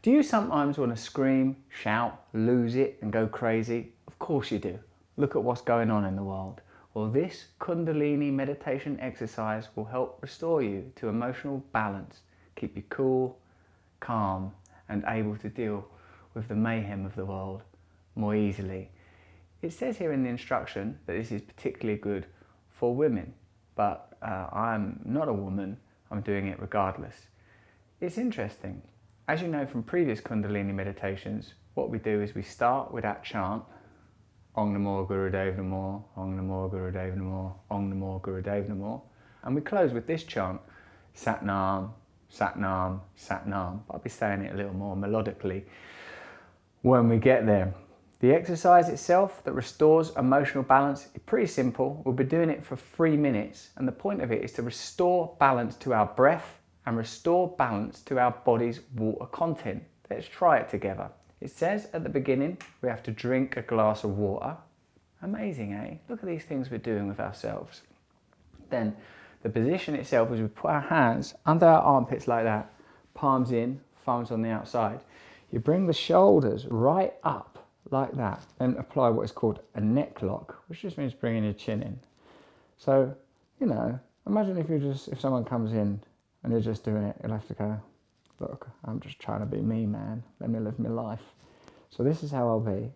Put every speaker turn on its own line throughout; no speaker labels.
Do you sometimes want to scream, shout, lose it and go crazy? Of course you do. Look at what's going on in the world. Well, this Kundalini meditation exercise will help restore you to emotional balance, keep you cool, calm and able to deal with the mayhem of the world more easily. It says here in the instruction that this is particularly good for women, but I'm not a woman, I'm doing it regardless. It's interesting. As you know from previous Kundalini meditations, what we do is we start with that chant, Om Namo Gurudev Namo, Om Namo Gurudev Namo, Om Namo Gurudev Namo, and we close with this chant, Sat Nam, Sat Nam, Sat Nam. I'll be saying it a little more melodically when we get there. The exercise itself that restores emotional balance is pretty simple. We'll be doing it for 3 minutes, and the point of it is to restore balance to our breath and restore balance to our body's water content. Let's try it together. It says at the beginning we have to drink a glass of water. Amazing, eh? Look at these things we're doing with ourselves. Then the position itself is we put our hands under our armpits like that, palms in, thumbs on the outside. You bring the shoulders right up like that, then apply what is called a neck lock, which just means bringing your chin in. So, you know, imagine if someone comes in and you're just doing it, you'll have to go, look, I'm just trying to be me, man. Let me live my life. So this is how I'll be.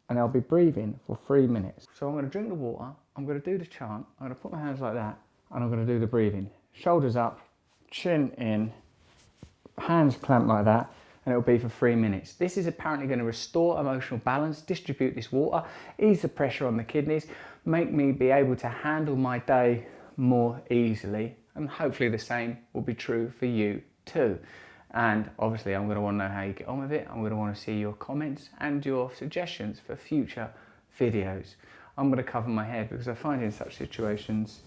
And I'll be breathing for 3 minutes. So I'm going to drink the water, I'm going to do the chant, I'm going to put my hands like that, and I'm going to do the breathing. Shoulders up, chin in, hands clamped like that, and it'll be for 3 minutes. This is apparently going to restore emotional balance, distribute this water, ease the pressure on the kidneys, make me be able to handle my day more easily, and hopefully the same will be true for you too. And obviously I'm going to want to know how you get on with it. I'm going to want to see your comments and your suggestions for future videos. I'm going to cover my head because I find in such situations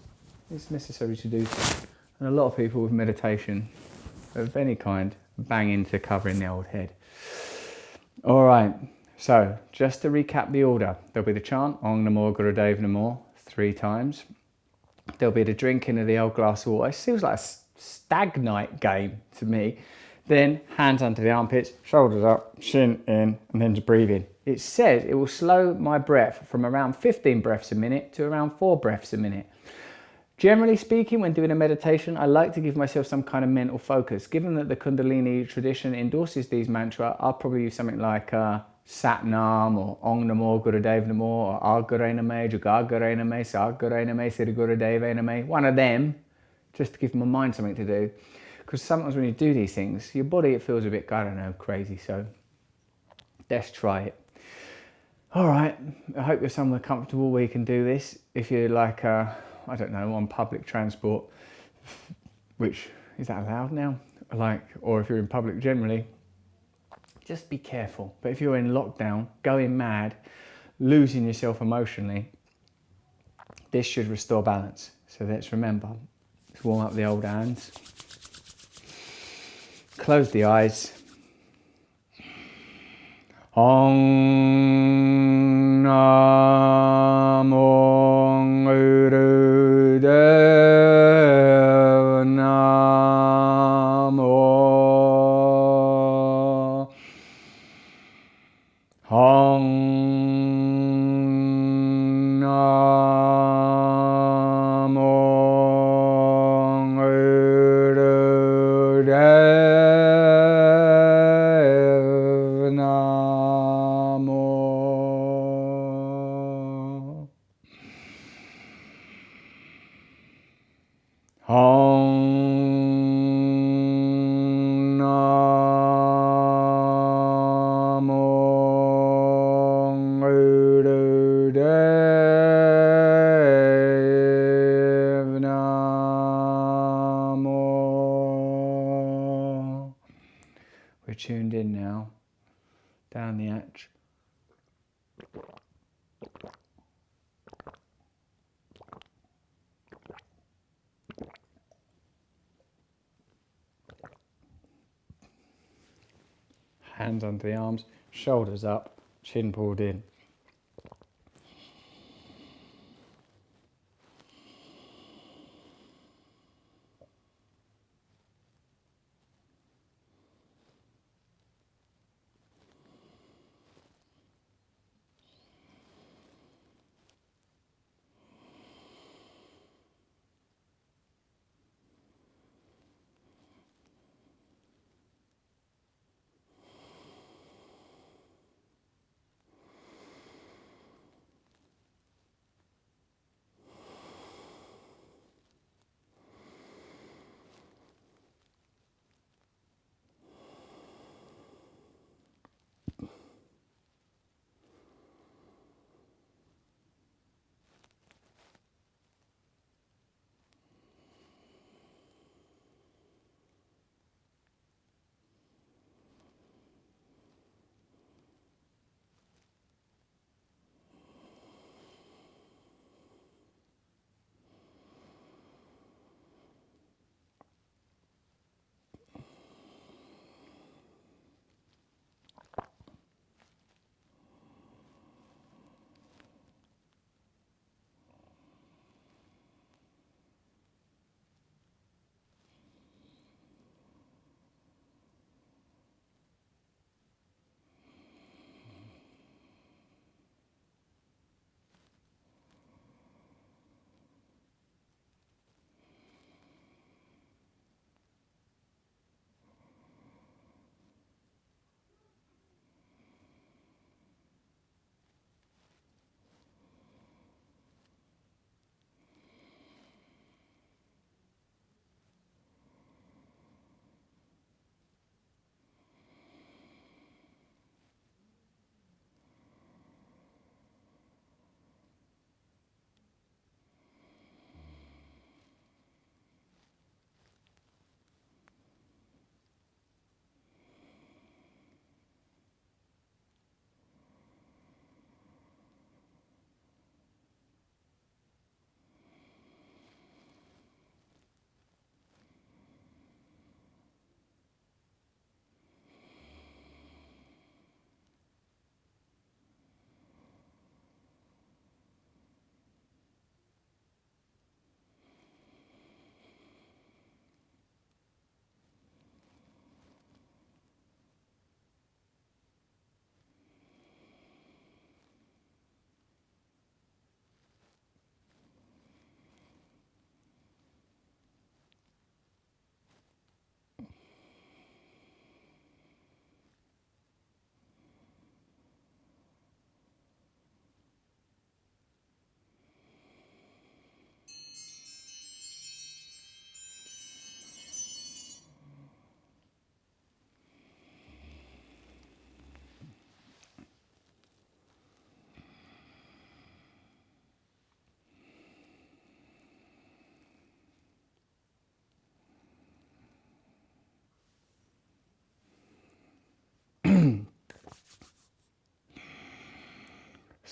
it's necessary to do so. And a lot of people with meditation of any kind bang into covering the old head. All right, so just to recap the order, there'll be the chant, Om Namo Gurudev Namo, 3 times. There'll be the drinking of the old glass of water. It feels like a stag night game to me. Then hands under the armpits, shoulders up, chin in, and then to breathe in. It says it will slow my breath from around 15 breaths a minute to around 4 breaths a minute. Generally speaking, when doing a meditation, I like to give myself some kind of mental focus. Given that the Kundalini tradition endorses these mantras, I'll probably use something like Sat Nam or Om Namo Gurudev Namo or Agare Name, Jugagare Name, Sagare Name, Siri Gurudev Name. One of them, just to give my mind something to do. Because sometimes when you do these things, your body, it feels a bit, I don't know, crazy. So let's try it. All right, I hope you're somewhere comfortable where you can do this. If you're like, I don't know, on public transport, which, is that allowed now? Like, or if you're in public generally, just be careful. But if you're in lockdown, going mad, losing yourself emotionally, this should restore balance. So let's remember, let's warm up the old hands. Close the eyes. Om Namo Gurudev Namo. Om Namo Gurudev Namo. Om Namo Gurudev Namo. We're tuned in now, down the arch. Hands under the arms, shoulders up, chin pulled in.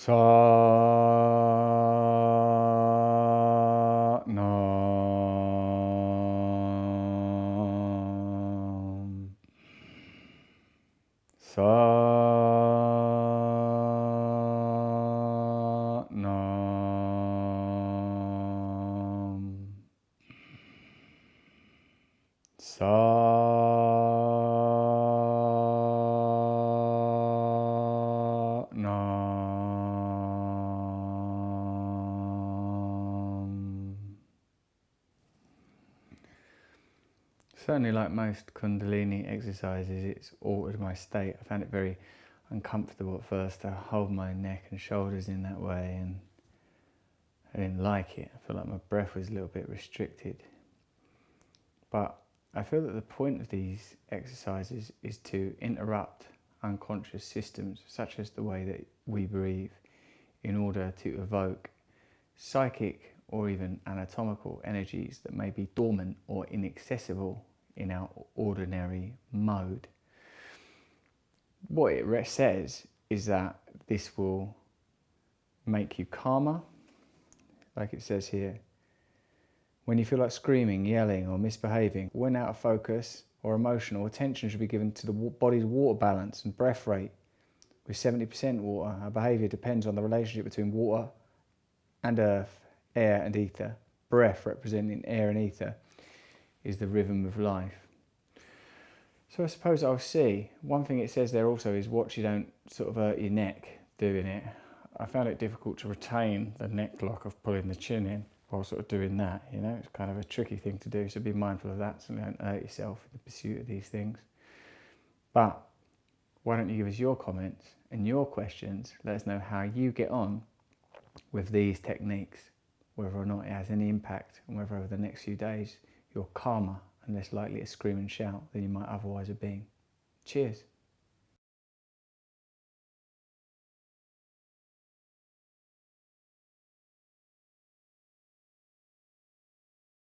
Satnam. Satnam. Satnam. Certainly, like most Kundalini exercises, it's altered my state. I found it very uncomfortable at first to hold my neck and shoulders in that way, and I didn't like it. I felt like my breath was a little bit restricted. But I feel that the point of these exercises is to interrupt unconscious systems, such as the way that we breathe, in order to evoke psychic or even anatomical energies that may be dormant or inaccessible in our ordinary mode. What it says is that this will make you calmer, like it says here. When you feel like screaming, yelling or misbehaving, when out of focus or emotional, attention should be given to the body's water balance and breath rate. With 70% water, our behaviour depends on the relationship between water and earth, air and ether. Breath, representing air and ether, is the rhythm of life. So I suppose I'll see. One thing it says there also is watch you don't sort of hurt your neck doing it. I found it difficult to retain the neck lock of pulling the chin in while sort of doing that, you know. It's kind of a tricky thing to do, so be mindful of that so you don't hurt yourself in the pursuit of these things. But why don't you give us your comments and your questions? Let us know how you get on with these techniques, whether or not it has any impact, and whether over the next few days you're calmer and less likely to scream and shout than you might otherwise have been. Cheers.